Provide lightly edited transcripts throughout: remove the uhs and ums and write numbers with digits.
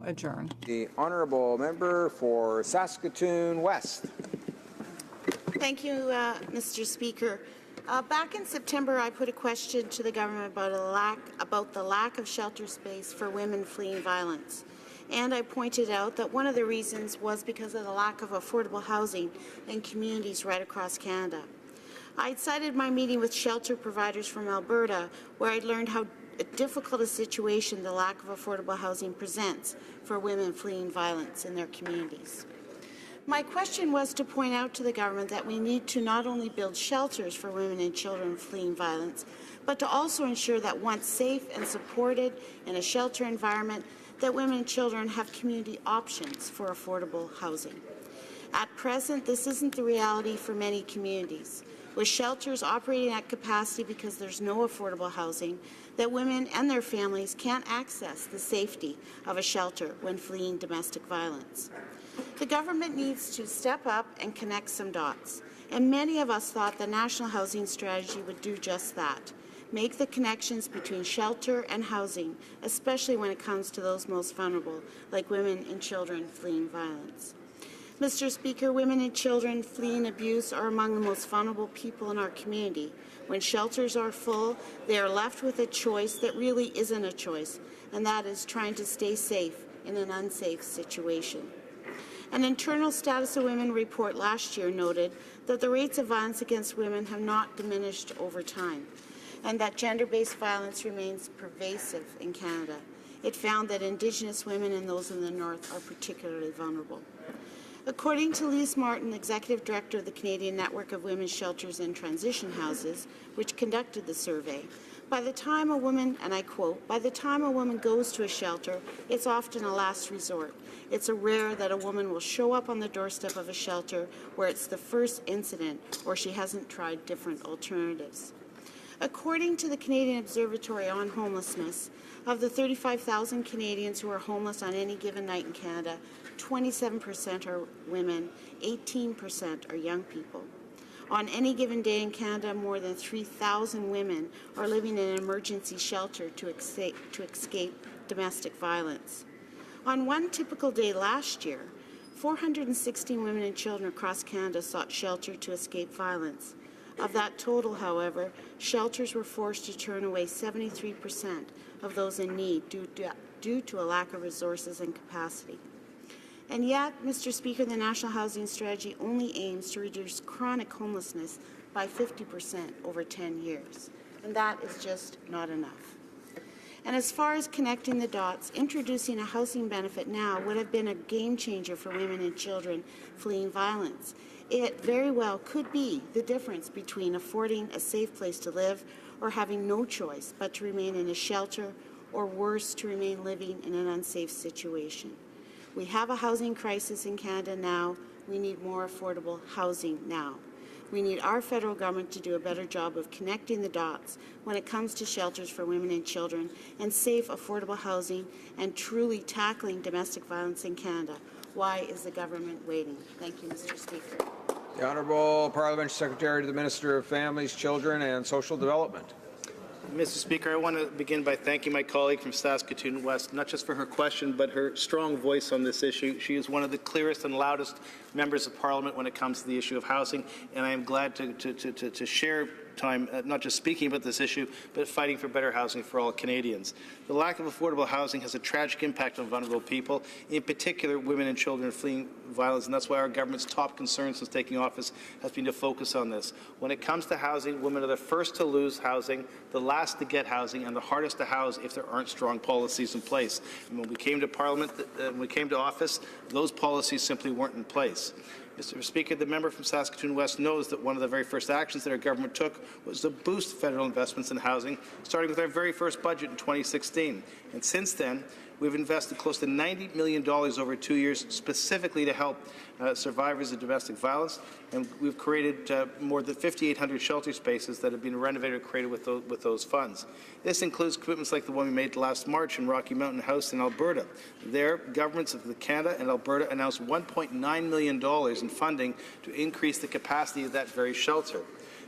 adjourn. The honourable member for Saskatoon West. Thank you, Mr. Speaker. Back in September, I put a question to the government about the lack of shelter space for women fleeing violence. And I pointed out that one of the reasons was because of the lack of affordable housing in communities right across Canada. I'd cited my meeting with shelter providers from Alberta, where I'd learned how difficult a situation the lack of affordable housing presents for women fleeing violence in their communities. My question was to point out to the government that we need to not only build shelters for women and children fleeing violence, but to also ensure that once safe and supported in a shelter environment, that women and children have community options for affordable housing. At present, this isn't the reality for many communities, with shelters operating at capacity because there's no affordable housing, that women and their families can't access the safety of a shelter when fleeing domestic violence. The government needs to step up and connect some dots, and many of us thought the National Housing Strategy would do just that. Make the connections between shelter and housing, especially when it comes to those most vulnerable, like women and children fleeing violence. Mr. Speaker, women and children fleeing abuse are among the most vulnerable people in our community. When shelters are full, they are left with a choice that really isn't a choice, and that is trying to stay safe in an unsafe situation. An internal Status of Women report last year noted that the rates of violence against women have not diminished over time, and that gender-based violence remains pervasive in Canada. It found that Indigenous women and those in the North are particularly vulnerable. According to Lise Martin, Executive Director of the Canadian Network of Women's Shelters and Transition Houses, which conducted the survey, by the time a woman, and I quote, by the time a woman goes to a shelter, it's often a last resort. It's rare that a woman will show up on the doorstep of a shelter where it's the first incident or she hasn't tried different alternatives. According to the Canadian Observatory on Homelessness, of the 35,000 Canadians who are homeless on any given night in Canada, 27% are women, 18% are young people. On any given day in Canada, more than 3,000 women are living in an emergency shelter to escape domestic violence. On one typical day last year, 416 women and children across Canada sought shelter to escape violence. Of that total, however, shelters were forced to turn away 73% of those in need due to a lack of resources and capacity. And yet, Mr. Speaker, the National Housing Strategy only aims to reduce chronic homelessness by 50% over 10 years. And that is just not enough. And as far as connecting the dots, introducing a housing benefit now would have been a game changer for women and children fleeing violence. It very well could be the difference between affording a safe place to live or having no choice but to remain in a shelter, or worse, to remain living in an unsafe situation. We have a housing crisis in Canada now. We need more affordable housing now. We need our federal government to do a better job of connecting the dots when it comes to shelters for women and children and safe, affordable housing and truly tackling domestic violence in Canada. Why is the government waiting? Thank you, Mr. Speaker. The Honourable Parliamentary Secretary to the Minister of Families, Children and Social Development. Mr. Speaker, I want to begin by thanking my colleague from Saskatoon West, not just for her question, but her strong voice on this issue. She is one of the clearest and loudest members of Parliament when it comes to the issue of housing, and I am glad to share time not just speaking about this issue, but fighting for better housing for all Canadians. The lack of affordable housing has a tragic impact on vulnerable people, in particular women and children fleeing violence, and that's why our government's top concern since taking office has been to focus on this. When it comes to housing, women are the first to lose housing, the last to get housing, and the hardest to house if there aren't strong policies in place. And when we came to Parliament, when we came to office, those policies simply weren't in place. Mr. Speaker, the member from Saskatoon West knows that one of the very first actions that our government took was to boost federal investments in housing, starting with our very first budget in 2016. And since then, we've invested close to $90 million over 2 years specifically to help survivors of domestic violence, and we've created more than 5,800 shelter spaces that have been renovated or created with those funds. This includes commitments like the one we made last March in Rocky Mountain House in Alberta. There, governments of Canada and Alberta announced $1.9 million in funding to increase the capacity of that very shelter.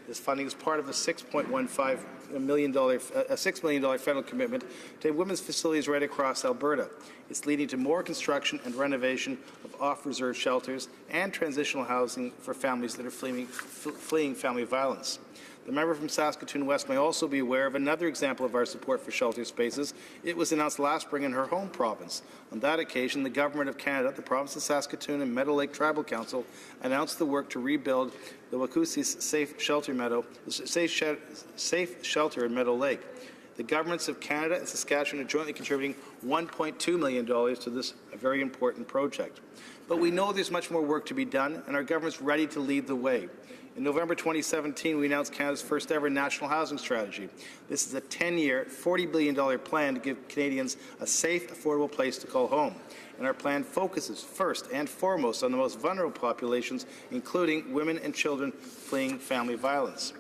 This funding is part of a $6.15 million, $6 million federal commitment to women's facilities right across Alberta. It's leading to more construction and renovation of off-reserve shelters and transitional housing for families that are fleeing family violence. The member from Saskatoon West may also be aware of another example of our support for shelter spaces. It was announced last spring in her home province. On that occasion, the Government of Canada, the province of Saskatoon and Meadow Lake Tribal Council announced the work to rebuild the Wakusi's safe shelter in Meadow Lake. The governments of Canada and Saskatchewan are jointly contributing $1.2 million to this very important project. But we know there's much more work to be done, and our government's ready to lead the way. In November 2017, we announced Canada's first ever national housing strategy. This is a 10-year, $40 billion plan to give Canadians a safe, affordable place to call home. And our plan focuses first and foremost on the most vulnerable populations, including women and children fleeing family violence.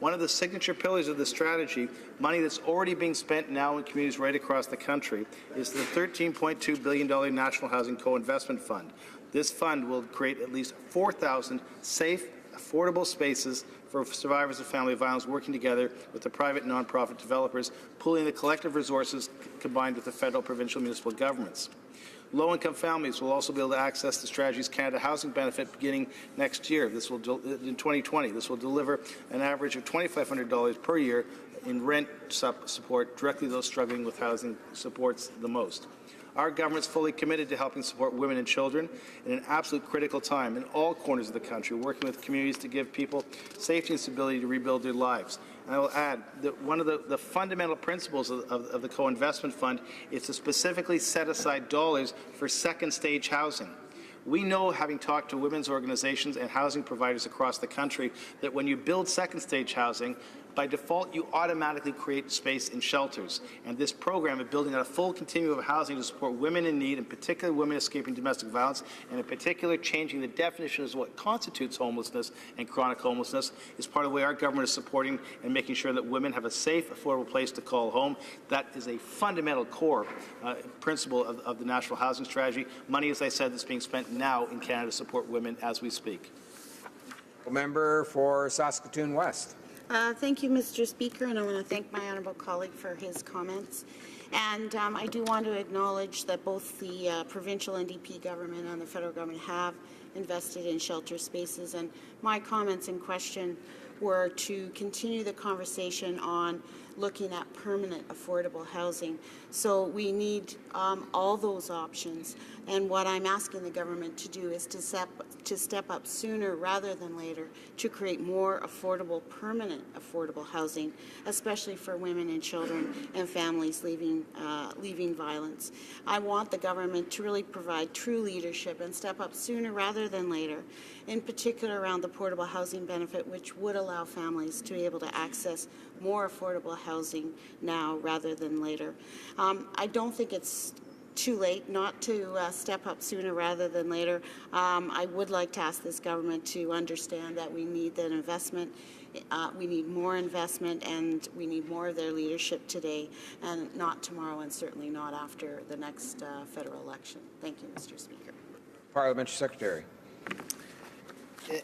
One of the signature pillars of the strategy, money that's already being spent now in communities right across the country, is the $13.2 billion National Housing Co-Investment Fund. This fund will create at least 4,000 safe, affordable spaces for survivors of family violence, working together with the private and nonprofit developers, pooling the collective resources combined with the federal, provincial, and municipal governments. Low-income families will also be able to access the strategy's Canada Housing Benefit beginning next year. This will in 2020. This will deliver an average of $2,500 per year in rent support directly to those struggling with housing supports the most. Our government is fully committed to helping support women and children in an absolute critical time in all corners of the country, working with communities to give people safety and stability to rebuild their lives. And I will add that one of the fundamental principles of the co-investment fund is to specifically set aside dollars for second-stage housing. We know, having talked to women's organizations and housing providers across the country, that when you build second-stage housing, by default, you automatically create space in shelters. And this program of building out a full continuum of housing to support women in need, in particular women escaping domestic violence, and in particular changing the definition of what constitutes homelessness and chronic homelessness, is part of the way our government is supporting and making sure that women have a safe, affordable place to call home. That is a fundamental core principle of the National Housing Strategy. Money, as I said, that's being spent now in Canada to support women as we speak. Member for Saskatoon West. Thank you, Mr. Speaker, and I want to thank my honourable colleague for his comments. And I do want to acknowledge that both the provincial NDP government and the federal government have invested in shelter spaces, and my comments in question were to continue the conversation on looking at permanent affordable housing. So we need all those options, and what I'm asking the government to do is to step up sooner rather than later to create more affordable, permanent affordable housing, especially for women and children and families leaving violence. I want the government to really provide true leadership and step up sooner rather than later, in particular around the portable housing benefit, which would allow families to be able to access more affordable housing now rather than later. I don't think it's too late not to step up sooner rather than later. I would like to ask this government to understand that we need that investment. We need more investment, and we need more of their leadership today, and not tomorrow, and certainly not after the next federal election. Thank you, Mr. Speaker. Parliamentary Secretary.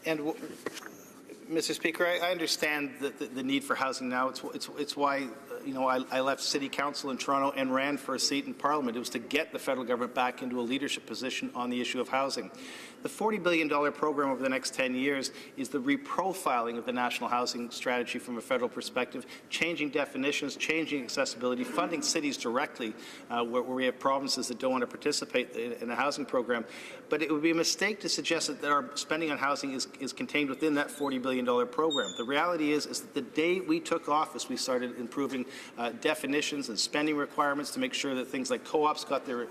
And Mr. Speaker, I understand the need for housing now. It's why I left City Council in Toronto and ran for a seat in Parliament. It was to get the federal government back into a leadership position on the issue of housing. The $40 billion program over the next 10 years is the reprofiling of the national housing strategy from a federal perspective, changing definitions, changing accessibility, funding cities directly where we have provinces that don't want to participate in a housing program. But it would be a mistake to suggest that our spending on housing is contained within that $40 billion program. The reality is that the day we took office, we started improving definitions and spending requirements to make sure that things like co-ops got their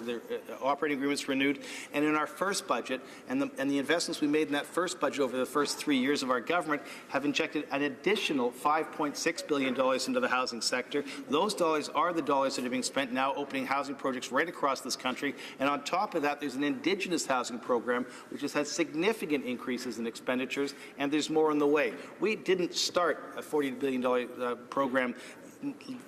operating agreements renewed. And in our first budget, and the investments we made in that first budget over the first 3 years of our government have injected an additional $5.6 billion into the housing sector. Those dollars are the dollars that are being spent now opening housing projects right across this country. And on top of that, there's an Indigenous housing program, which has had significant increases in expenditures, and there's more on the way. We didn't start a $40 billion program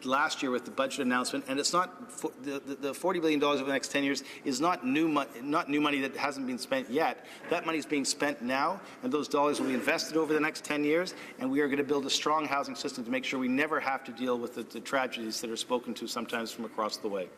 last year with the budget announcement, and it's not the $40 billion over the next 10 years is not new money that hasn't been spent yet. That money is being spent now, and those dollars will be invested over the next 10 years, and we are going to build a strong housing system to make sure we never have to deal with the tragedies that are spoken to sometimes from across the way.